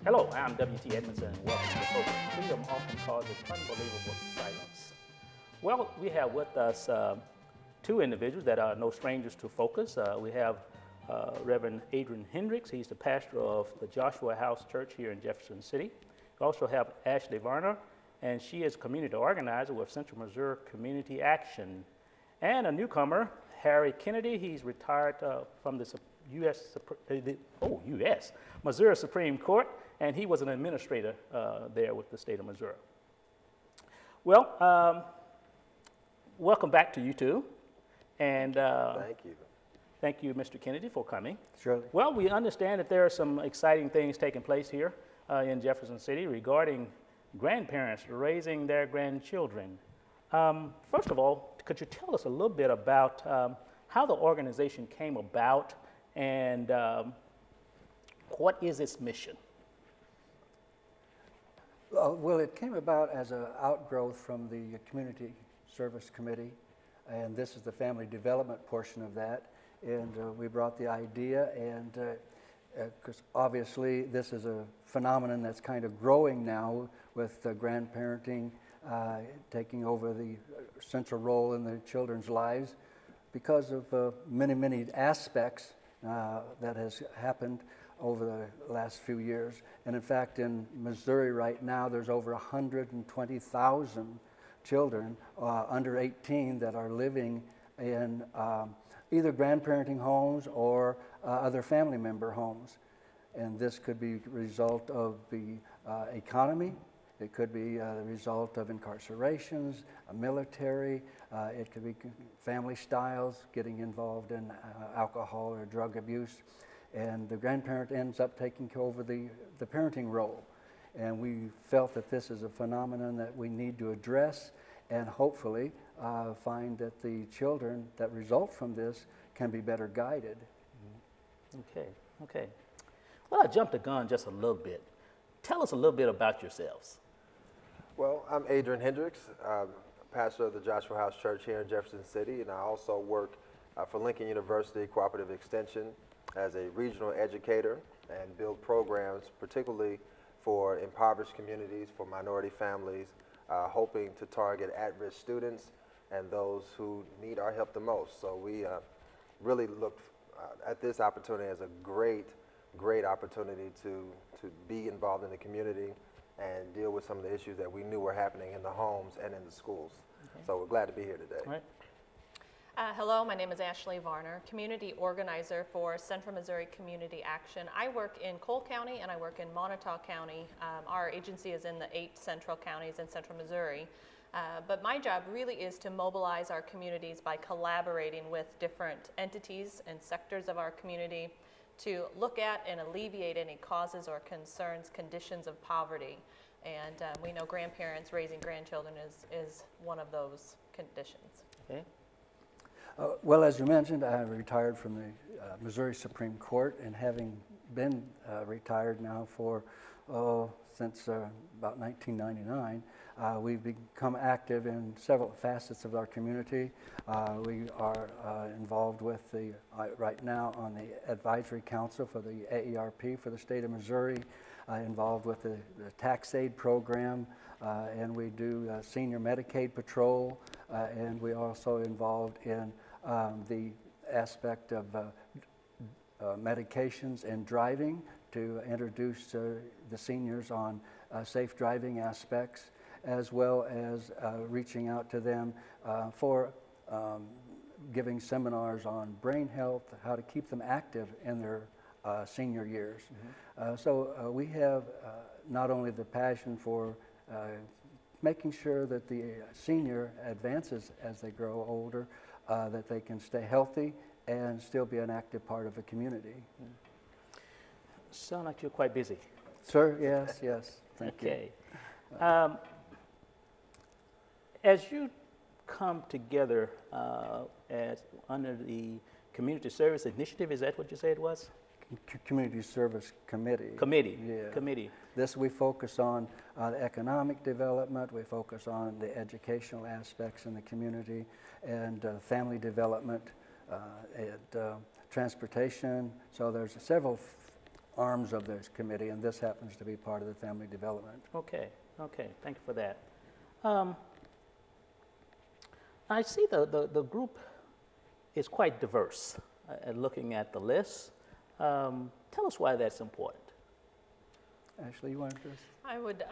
Hello, I'm W.T. Edmondson, and welcome to the program. Freedom often causes unbelievable silence. Well, we have with us two individuals that are no strangers to Focus. We have Reverend Adrian Hendricks. He's the pastor of the Joshua House Church here in Jefferson City. We also have Ashley Varner, and she is a community organizer with Central Missouri Community Action. And a newcomer, Harry Kennedy. He's retired from the Missouri Supreme Court, and he was an administrator there with the state of Missouri. Well, welcome back to you two. And thank you. Thank you, Mr. Kennedy, for coming. Surely. Well, we understand that there are some exciting things taking place here in Jefferson City regarding grandparents raising their grandchildren. First of all, could you tell us a little bit about how the organization came about and what is its mission? Well, it came about as an outgrowth from the Community Service Committee, and this is the family development portion of that. And we brought the idea, and because obviously this is a phenomenon that's kind of growing now with grandparenting taking over the central role in the children's lives because of many aspects that has happened over the last few years. And in fact, in Missouri right now, there's over 120,000 children under 18 that are living in either grandparenting homes or other family member homes. And this could be a result of the economy. It could be the result of incarcerations, military. It could be family styles, getting involved in alcohol or drug abuse. And the grandparent ends up taking over the parenting role. And we felt that this is a phenomenon that we need to address and hopefully find that the children that result from this can be better guided. Okay. Well, I jumped the gun just a little bit. Tell us a little bit about yourselves. Well, I'm Adrian Hendricks, pastor of the Joshua House Church here in Jefferson City, and I also work for Lincoln University Cooperative Extension as a regional educator and build programs particularly for impoverished communities, for minority families, hoping to target at-risk students and those who need our help the most. So we really look at this opportunity as a great opportunity to be involved in the community and deal with some of the issues that we knew were happening in the homes and in the schools. Okay. So we're glad to be here today. All right. Hello, my name is Ashley Varner, community organizer for Central Missouri Community Action. I work in Cole County and I work in Montauk County. Our agency is in the 8 central counties in Central Missouri. But my job really is to mobilize our communities by collaborating with different entities and sectors of our community to look at and alleviate any causes or concerns, conditions of poverty. And we know grandparents raising grandchildren is one of those conditions. Okay. Well, as you mentioned, I retired from the Missouri Supreme Court, and having been retired now for since about 1999, we've become active in several facets of our community. We are involved with right now on the Advisory Council for the AERP for the state of Missouri, involved with the tax aid program, and we do senior Medicaid patrol, and we also involved in the aspect of medications and driving to introduce the seniors on safe driving aspects, as well as reaching out to them for giving seminars on brain health, how to keep them active in their senior years. Mm-hmm. So we have not only the passion for making sure that the senior advances as they grow older, that they can stay healthy and still be an active part of the community. Sound like you're quite busy. Sir, yes, thank you. Okay. As you come together as under the Community Service Initiative, is that what you said it was? Community Service Committee. Yeah. Committee. This we focus on economic development, we focus on the educational aspects in the community, and family development, and transportation. So there's several arms of this committee, and this happens to be part of the family development. Okay, okay, thank you for that. I see the group is quite diverse. Looking at the list, tell us why that's important. Ashley, you want to address? I would,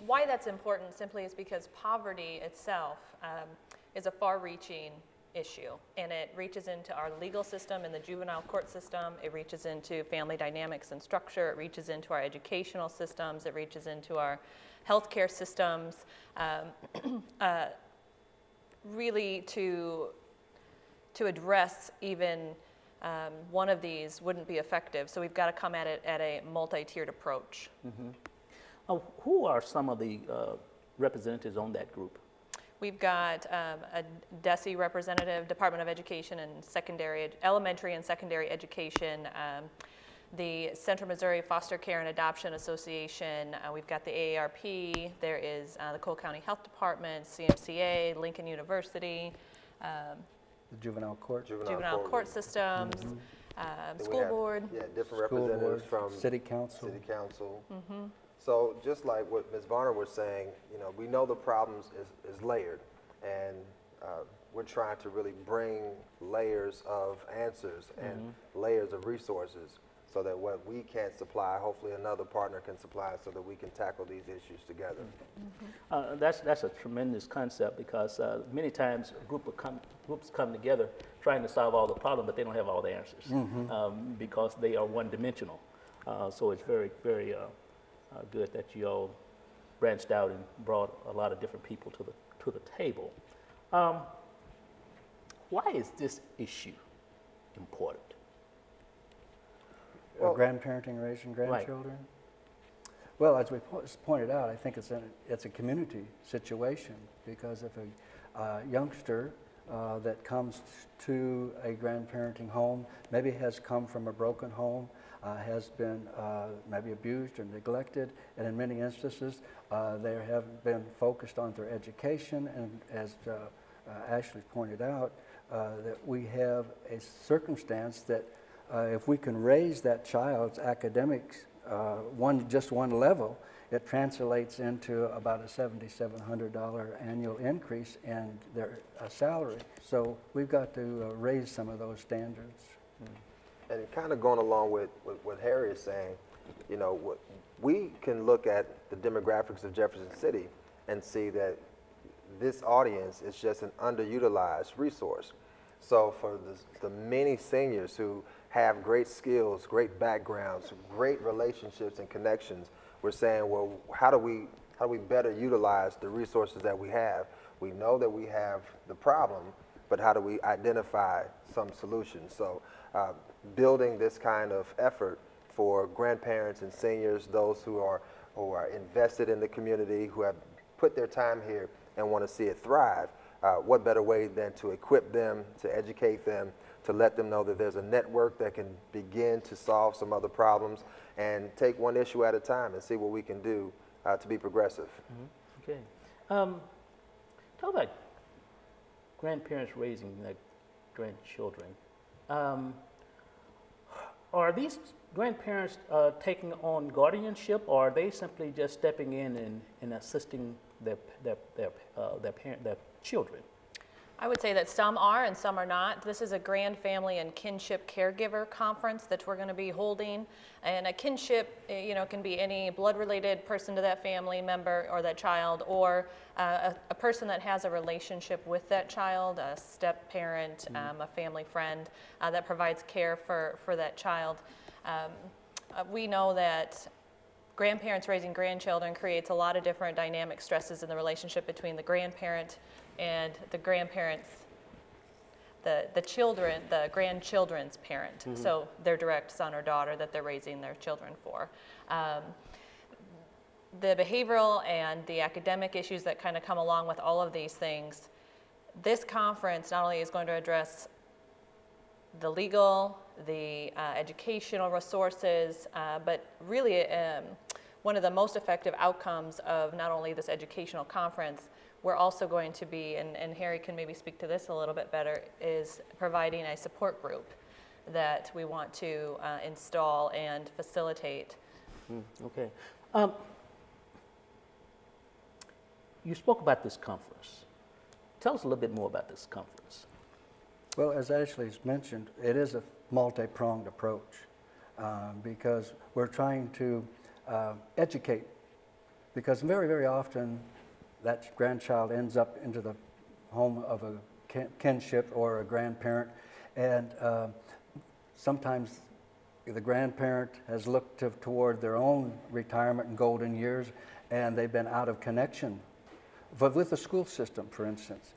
why that's important simply is because poverty itself is a far-reaching issue, and it reaches into our legal system and the juvenile court system. It reaches into family dynamics and structure. It reaches into our educational systems. It reaches into our healthcare systems. Really, to address even one of these wouldn't be effective. So we've got to come at it at a multi-tiered approach. Mm-hmm. Who are some of the representatives on that group? We've got a DESE representative, Department of Education and Elementary and Secondary Education, the Central Missouri Foster Care and Adoption Association, we've got the AARP, there is the Cole County Health Department, CMCA, Lincoln University, The juvenile court. juvenile court systems, school board. Yeah, different School representatives board, from city council. City council. So just like what Ms. Varner was saying, we know the problems is layered, and we're trying to really bring layers of answers and layers of resources so that what we can't supply, hopefully another partner can supply so that we can tackle these issues together. That's a tremendous concept, because many times groups come together trying to solve all the problems, but they don't have all the answers because they are one-dimensional. So it's very, very good that you all branched out and brought a lot of different people to the table. Why is this issue important? Well, grandparenting, raising grandchildren? Well, as we pointed out, I think it's a community situation, because if a youngster that comes to a grandparenting home maybe has come from a broken home, has been maybe abused or neglected, and in many instances they have been focused on their education, and as Ashley pointed out, that we have a circumstance that if we can raise that child's academics just one level, it translates into about a $7,700 annual increase in their salary. So we've got to raise some of those standards. And kind of going along with what Harry is saying, we can look at the demographics of Jefferson City and see that this audience is just an underutilized resource. So for the many seniors who have great skills, great backgrounds, great relationships and connections, we're saying, well, how do we better utilize the resources that we have? We know that we have the problem, but how do we identify some solutions? So building this kind of effort for grandparents and seniors, those who are invested in the community, who have put their time here and want to see it thrive, what better way than to equip them, to educate them, to let them know that there's a network that can begin to solve some other problems and take one issue at a time and see what we can do to be progressive. Okay. Talk about grandparents raising their grandchildren. Are these grandparents taking on guardianship, or are they simply just stepping in and assisting their children? I would say that some are and some are not. This is a Grand Family and Kinship Caregiver Conference that we're going to be holding. And a kinship, can be any blood-related person to that family member or that child, or a person that has a relationship with that child, a step-parent, a family friend that provides care for that child. We know that grandparents raising grandchildren creates a lot of different dynamic stresses in the relationship between the grandparent and the grandparents, the grandchildren's parent, so their direct son or daughter that they're raising their children for. The behavioral and the academic issues that kind of come along with all of these things, this conference not only is going to address the legal, the educational resources, but really one of the most effective outcomes of not only this educational conference, we're also going to be, and Harry can maybe speak to this a little bit better, is providing a support group that we want to install and facilitate. Okay. You spoke about this conference. Tell us a little bit more about this conference. Well, as Ashley's mentioned, it is a multi-pronged approach because we're trying to educate, because very, very often that grandchild ends up into the home of a kinship or a grandparent, and sometimes the grandparent has looked toward their own retirement and golden years, and they've been out of connection. But with the school system, for instance,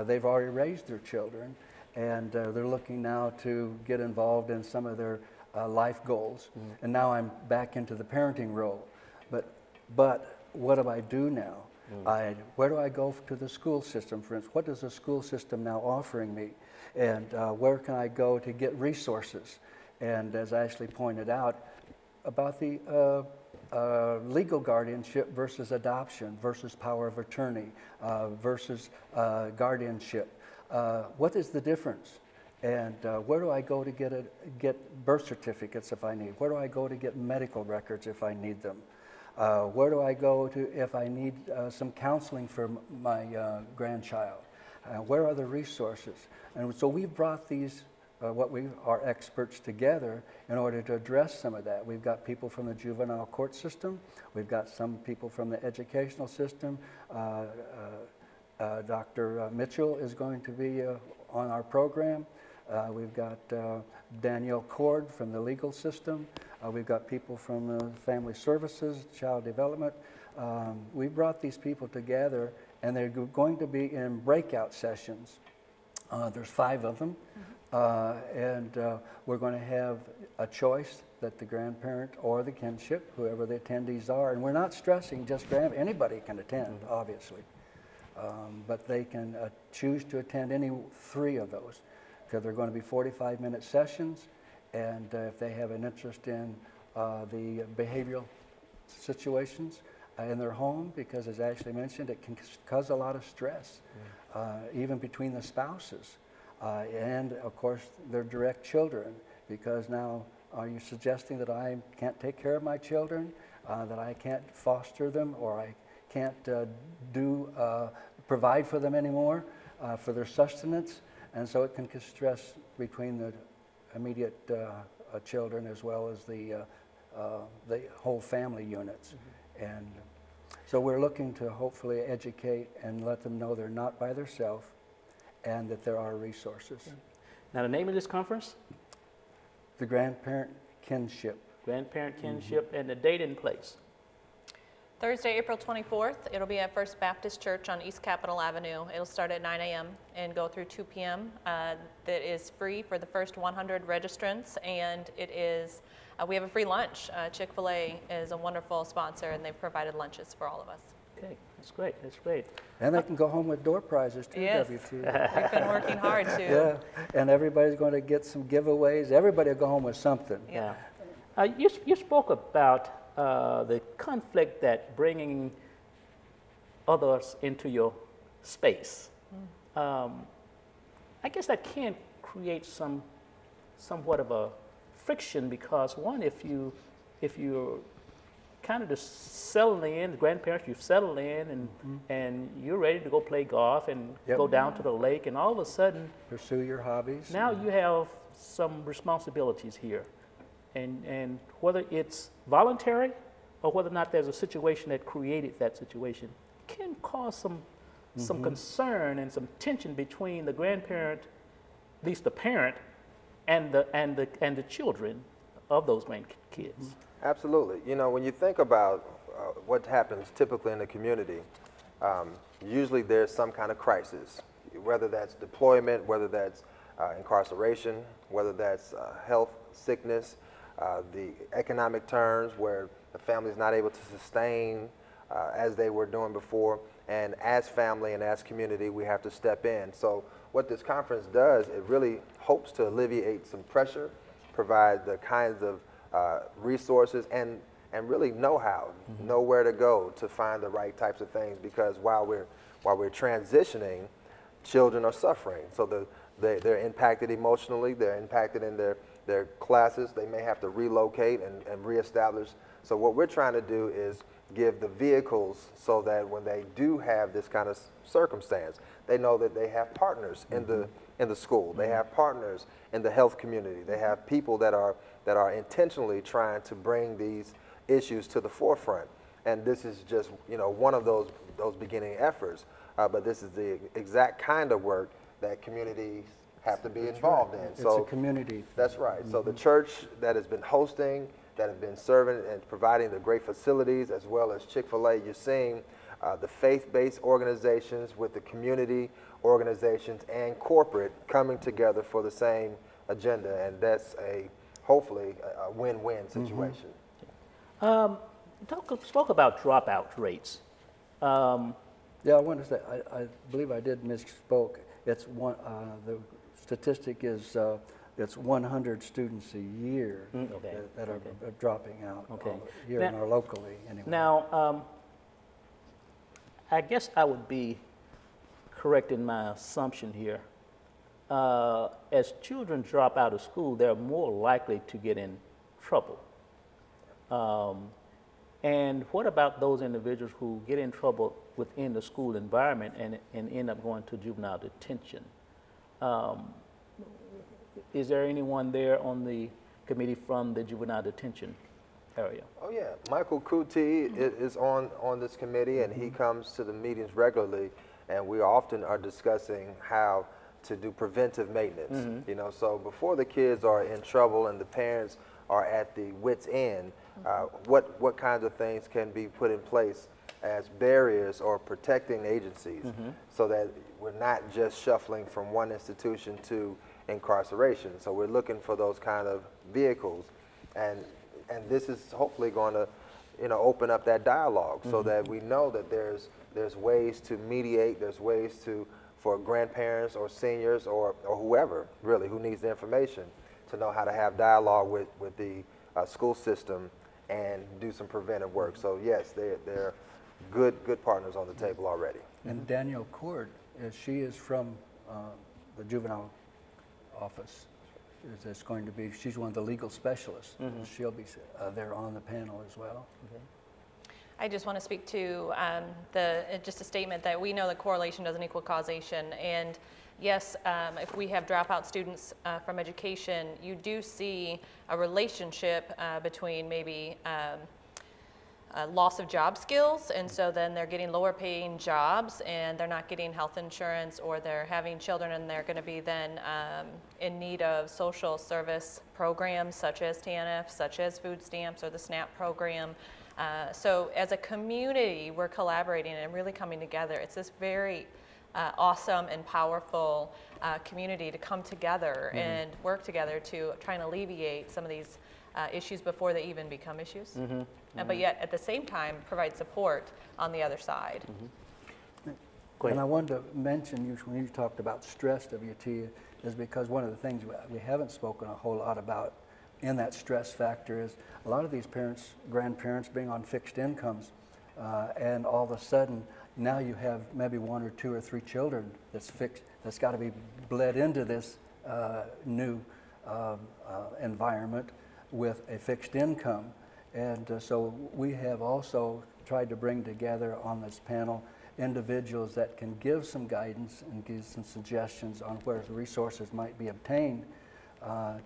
they've already raised their children, and they're looking now to get involved in some of their life goals. And now I'm back into the parenting role. But what do I do now? Where do I go to the school system, for instance? What is the school system now offering me? And where can I go to get resources? And as Ashley pointed out, about the legal guardianship versus adoption versus power of attorney versus guardianship. What is the difference? And where do I go to get birth certificates if I need? Where do I go to get medical records if I need them? Where do I go to if I need some counseling for my grandchild? Where are the resources? And so we've brought these, our experts together in order to address some of that. We've got people from the juvenile court system. We've got some people from the educational system. Dr. Mitchell is going to be on our program. We've got Danielle Cord from the legal system. We've got people from family services, child development. We brought these people together, and they're going to be in breakout sessions. There's 5 of them, and we're going to have a choice that the grandparent or the kinship, whoever the attendees are, and we're not stressing just anybody can attend, obviously, but they can choose to attend any 3 of those, because they're going to be 45-minute sessions, and if they have an interest in the behavioral situations in their home, because as Ashley mentioned, it can cause a lot of stress, even between the spouses, and of course their direct children, because now are you suggesting that I can't take care of my children, that I can't foster them, or I can't provide for them anymore, for their sustenance? And so it can cause stress between the immediate children as well as the whole family units. And so we're looking to hopefully educate and let them know they're not by themselves and that there are resources. Now, the name of this conference? The Grandparent Kinship. Grandparent Kinship, and the date and place? Thursday, April 24th, it'll be at First Baptist Church on East Capitol Avenue. It'll start at 9 a.m. and go through 2 p.m. That is free for the first 100 registrants, and it is, we have a free lunch. Chick-fil-A is a wonderful sponsor, and they've provided lunches for all of us. Okay, that's great, that's great. And they can go home with door prizes too, Yes. WT. We've been working hard to. Yeah, and everybody's going to get some giveaways. Everybody will go home with something. Yeah. You spoke about the conflict that bringing others into your space. I guess that can create somewhat of a friction, because one, if you're kind of just settling in, the grandparents, you've settled in and you're ready to go play golf and go down to the lake, and all of a sudden Pursue your hobbies. now you have some responsibilities here. And whether it's voluntary or whether or not there's a situation that created that situation, can cause some concern and some tension between the grandparent, at least the parent, and the children of those grandkids. Absolutely. You know, when you think about what happens typically in the community, usually there's some kind of crisis, whether that's deployment, whether that's incarceration, whether that's health, sickness, the economic terms where the family's not able to sustain as they were doing before. And as family and as community, we have to step in. So what this conference does, it really hopes to alleviate some pressure, provide the kinds of resources and really know-how, know where to go to find the right types of things, because while we're transitioning, children are suffering. So they're impacted emotionally, they're impacted in their classes, they may have to relocate and reestablish. So what we're trying to do is give the vehicles so that when they do have this kind of circumstance, they know that they have partners in the school, they have partners in the health community, they have people that are intentionally trying to bring these issues to the forefront. And this is just, you know, one of those beginning efforts, but this is the exact kind of work that communities have to be involved in. It's a community. That's right. So the church that has been hosting, that have been serving and providing the great facilities, as well as Chick-fil-A, you're seeing the faith-based organizations with the community organizations and corporate coming together for the same agenda, and that's hopefully a win-win situation. Spoke about dropout rates. Yeah, I want to say, I believe I did misspoke. It's one, the statistic is it's 100 students a year that are dropping out here now, or locally anyway. Now, I guess I would be correct in my assumption here. As children drop out of school, they're more likely to get in trouble. And what about those individuals who get in trouble within the school environment and end up going to juvenile detention? Is there anyone there on the committee from the juvenile detention area? Oh yeah, Michael Kuti is on this committee, and he comes to the meetings regularly, and we often are discussing how to do preventive maintenance. You know, so before the kids are in trouble and the parents are at the wit's end, what kinds of things can be put in place as barriers or protecting agencies so that we're not just shuffling from one institution to incarceration. So we're looking for those kind of vehicles, and this is hopefully going to, you know, open up that dialogue so that we know that there's ways to mediate, there's ways for grandparents or seniors or whoever really who needs the information to know how to have dialogue with the school system and do some preventive work. So yes, they're good partners on the table already. And Danielle Cord, she is from the juvenile office. It's going to be, she's one of the legal specialists. She'll be there on the panel as well. I just want to speak to just a statement that we know that correlation doesn't equal causation. And yes, if we have dropout students from education, you do see a relationship between maybe loss of job skills, and so then they're getting lower paying jobs and they're not getting health insurance, or they're having children and they're going to be then in need of social service programs such as TANF, such as food stamps or the SNAP program. So as a community, we're collaborating and really coming together. It's this very awesome and powerful community to come together and work together to try and alleviate some of these issues before they even become issues. But yet, at the same time, provide support on the other side. And I wanted to mention, when you talked about stress, WT, is because one of the things we haven't spoken a whole lot about in that stress factor is a lot of these parents, grandparents being on fixed incomes, and all of a sudden, now you have maybe 1 or 2 or 3 children that's got to be bled into this new environment with a fixed income. And so we have also tried to bring together on this panel individuals that can give some guidance and give some suggestions on where the resources might be obtained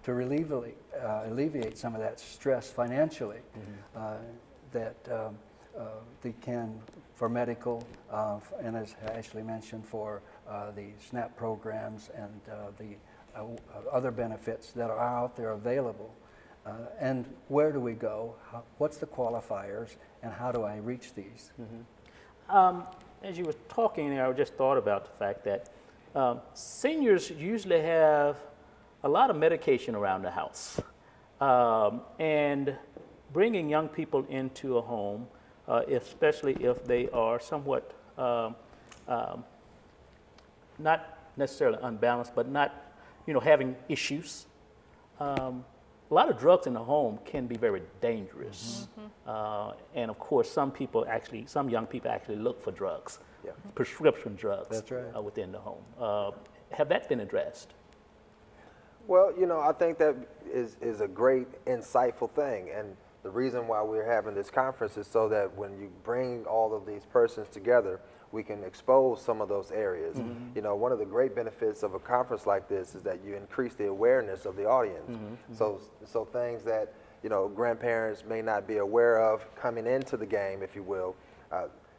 to alleviate some of that stress financially that they can for medical, and as Ashley mentioned, for the SNAP programs and the other benefits that are out there available. And where do we go? What's the qualifiers, and how do I reach these? As you were talking there, I just thought about the fact that seniors usually have a lot of medication around the house. And bringing young people into a home, especially if they are somewhat not necessarily unbalanced, but not, having issues. A lot of drugs in the home can be very dangerous. And of course, some young people actually look for drugs, prescription drugs. That's right. Within the home. Have that been addressed? Well, you know, I think that is a great, insightful thing. And the reason why we're having this conference is so that when you bring all of these persons together, we can expose some of those areas. You know, one of the great benefits of a conference like this is that you increase the awareness of the audience. So things that, you know, grandparents may not be aware of coming into the game, if you will,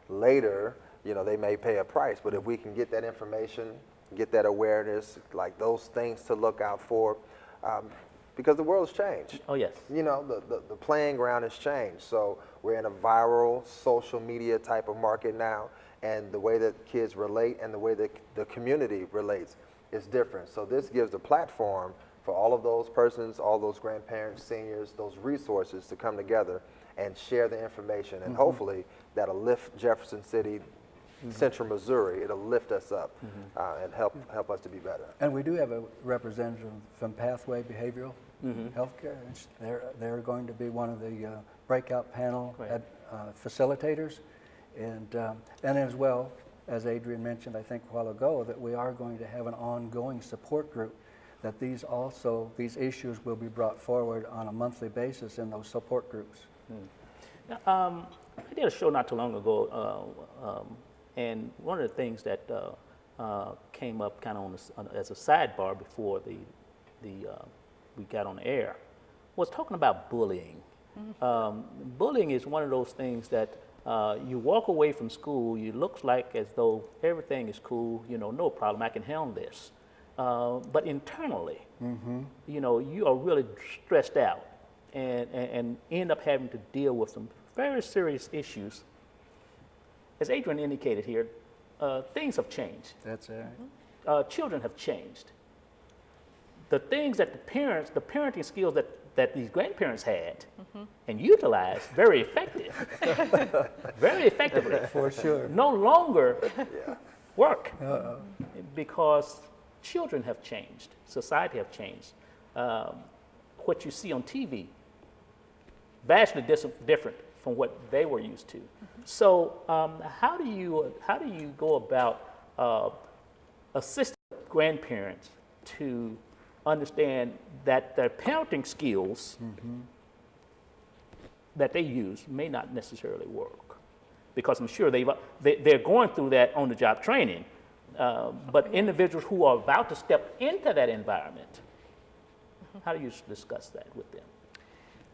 later, you know, they may pay a price. But if we can get that information, get that awareness, like those things to look out for, because the world has changed. Oh, yes. You know, the playing ground has changed. So we're in a viral social media type of market now, and the way that kids relate and the way that the community relates is different. So this gives a platform for all of those persons, all those grandparents, seniors, those resources to come together and share the information. And hopefully that'll lift Jefferson City, Central Missouri. It'll lift us up and help us to be better. And we do have a representative from Pathway Behavioral Healthcare. They're going to be one of the breakout panel facilitators. And as well, as Adrian mentioned, I think a while ago, that we are going to have an ongoing support group, that these issues will be brought forward on a monthly basis in those support groups. Now, I did a show not too long ago, and one of the things that came up kind of as a sidebar before we got on the air was talking about bullying. Bullying is one of those things that you walk away from school, you looks like as though everything is cool, you know, no problem, I can handle this. But internally, you know, you are really stressed out and end up having to deal with some very serious issues. As Adrian indicated here, things have changed. That's right. Children have changed. The things that the parenting skills that these grandparents had and utilized very effectively, For sure. no longer work because children have changed, society have changed. What you see on TV, vastly different from what they were used to. So how do you go about assisting grandparents to understand that their parenting skills that they use may not necessarily work? Because I'm sure they're going through that on-the-job training, but individuals who are about to step into that environment, how do you discuss that with them?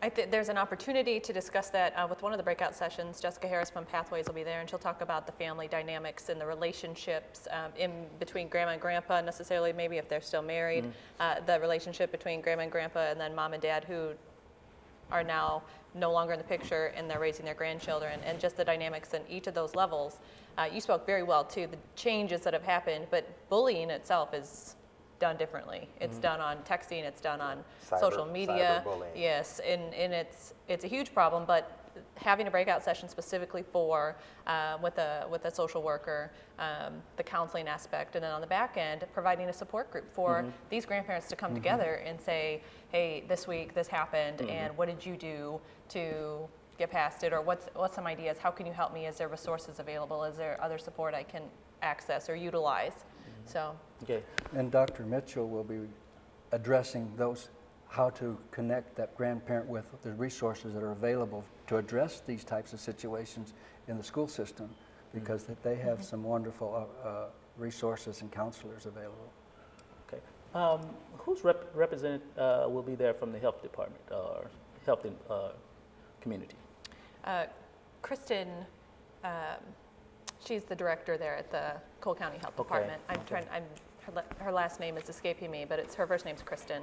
I think there's an opportunity to discuss that with one of the breakout sessions. Jessica Harris from Pathways will be there, and she'll talk about the family dynamics and the relationships in between grandma and grandpa, necessarily maybe if they're still married, the relationship between grandma and grandpa and then mom and dad who are now no longer in the picture and they're raising their grandchildren, and just the dynamics in each of those levels. You spoke very well to the changes that have happened, but bullying itself is done differently. It's done on texting, it's done on social media. Cyberbullying. Yes, and it's a huge problem, but having a breakout session specifically for with a social worker, the counseling aspect, and then on the back end, providing a support group for these grandparents to come together and say, hey, this week this happened, and what did you do to get past it, or what's some ideas? How can you help me? Is there resources available? Is there other support I can access or utilize? So. Okay. And Dr. Mitchell will be addressing those, how to connect that grandparent with the resources that are available to address these types of situations in the school system, because they have some wonderful resources and counselors available. Okay. Who's represented will be there from the health department or health community? Kristen, she's the director there at the Cole County Health Department. Her last name is escaping me, but her first name's Kristen,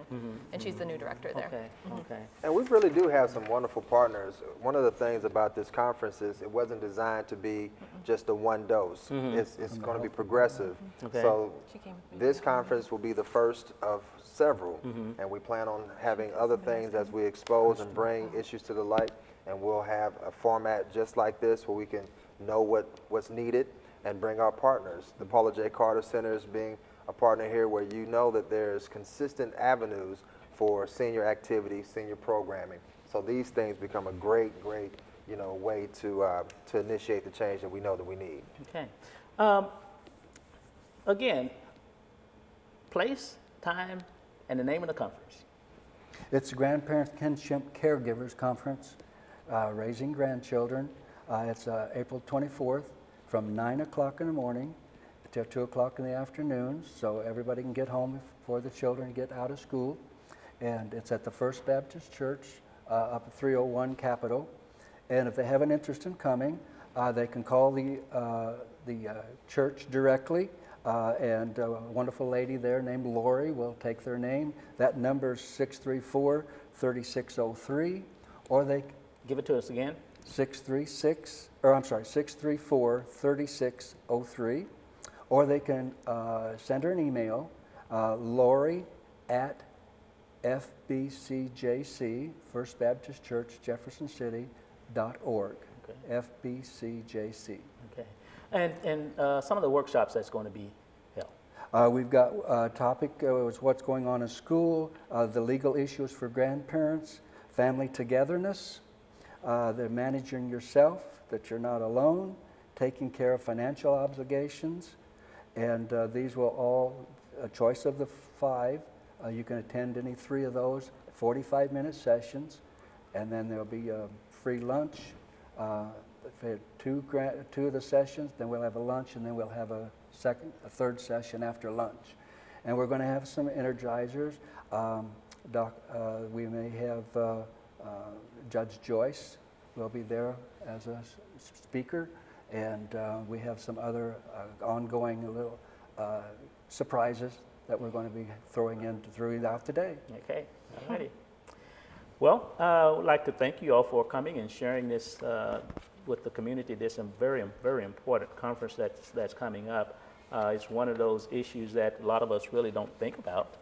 and she's the new director there. Okay, okay. And we really do have some wonderful partners. One of the things about this conference is it wasn't designed to be just a one dose. It's going to be progressive. Okay. So She came with me. this conference will be the first of several, and we plan on having other things as we expose and bring issues to the light, and we'll have a format just like this where we can know what's needed and bring our partners. The Paula J. Carter Center is being a partner here where you know that there's consistent avenues for senior activity, senior programming. So these things become a great way to initiate the change that we know that we need. Okay. Again, place, time, And the name of the conference? It's the Grandparents Kinship Caregivers Conference, Raising Grandchildren. It's April 24th from 9 o'clock in the morning till 2 o'clock in the afternoon, so everybody can get home before the children get out of school. And it's at the First Baptist Church up at 301 Capitol. And if they have an interest in coming, they can call the church directly, and a wonderful lady there named Lori will take their name. That number is 634-3603, or they Give it to us again. 634-3603, or they can send her an email, Lori at FBCJC, First Baptist Church, Jefferson City.org. Okay. FBCJC. Okay. And some of the workshops that's going to be held. We've got a topic was what's going on in school, the legal issues for grandparents, family togetherness, the managing yourself, that you're not alone, taking care of financial obligations, and these will all, a choice of the 5. You can attend any 3 of those, 45-minute sessions, and then there'll be a free lunch. Two of the sessions, then we'll have a lunch, and then we'll have a third session after lunch. And we're going to have some energizers. We may have Judge Joyce will be there as a speaker, and we have some other ongoing little surprises that we're going to be throwing throughout the day. Okay, all righty. Well, I would like to thank you all for coming and sharing this with the community. This is a very, very important conference that's coming up. It's one of those issues that a lot of us really don't think about,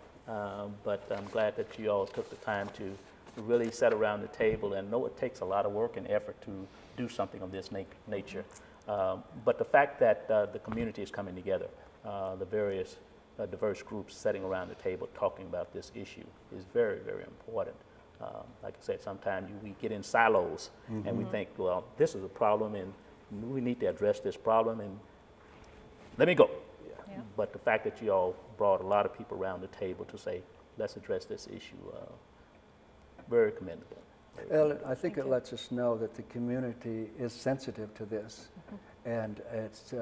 but I'm glad that you all took the time to really sit around the table and know it takes a lot of work and effort to do something of this nature. But the fact that the community is coming together, the various diverse groups sitting around the table talking about this issue is very, very important. Like I said, sometimes we get in silos and we think, well, this is a problem and we need to address this problem and let me go. Yeah. But the fact that you all brought a lot of people around the table to say, let's address this issue, very commendable. Well, I think it lets us know that the community is sensitive to this, and it's,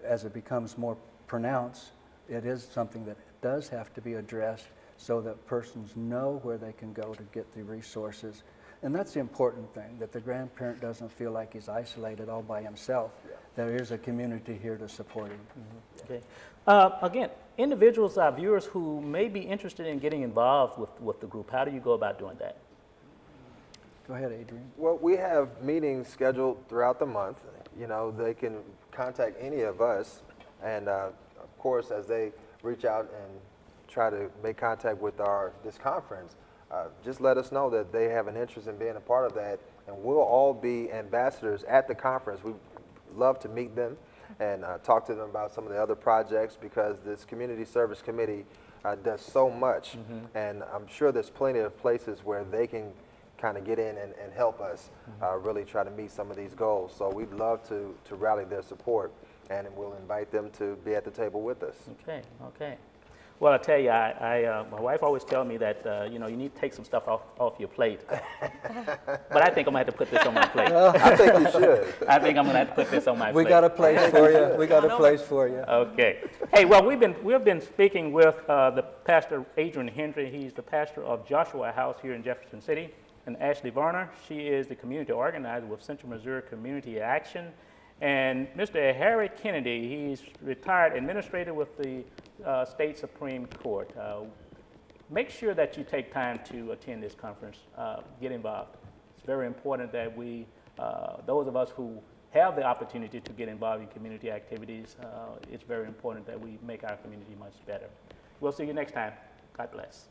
as it becomes more pronounced, it is something that does have to be addressed so that persons know where they can go to get the resources. And that's the important thing, that the grandparent doesn't feel like he's isolated all by himself. Yeah. There is a community here to support him. Okay. Again, individuals, viewers who may be interested in getting involved with the group, how do you go about doing that? Go ahead, Adrian. Well, we have meetings scheduled throughout the month. You know, they can contact any of us, and of course, as they reach out and try to make contact with this conference, just let us know that they have an interest in being a part of that, and we'll all be ambassadors at the conference. We love to meet them and talk to them about some of the other projects, because this Community Service Committee does so much, and I'm sure there's plenty of places where they can kind of get in and help us really try to meet some of these goals. So we'd love to rally their support, and we'll invite them to be at the table with us. Okay, okay. Well, I tell you, my wife always tells me that you know, you need to take some stuff off your plate. But I think I'm gonna have to put this on my plate. I think you should. I think I'm gonna have to put this on my plate. We got a place for you. We got a place for you. Okay. Hey, well, we've been speaking with the pastor Adrian Hendricks. He's the pastor of Joshua House here in Jefferson City, and Ashley Varner. She is the community organizer with Central Missouri Community Action. And Mr. Harry Kennedy, he's retired administrator with the State Supreme Court. Make sure that you take time to attend this conference, get involved. It's very important that we, those of us who have the opportunity to get involved in community activities, it's very important that we make our community much better. We'll see you next time. God bless.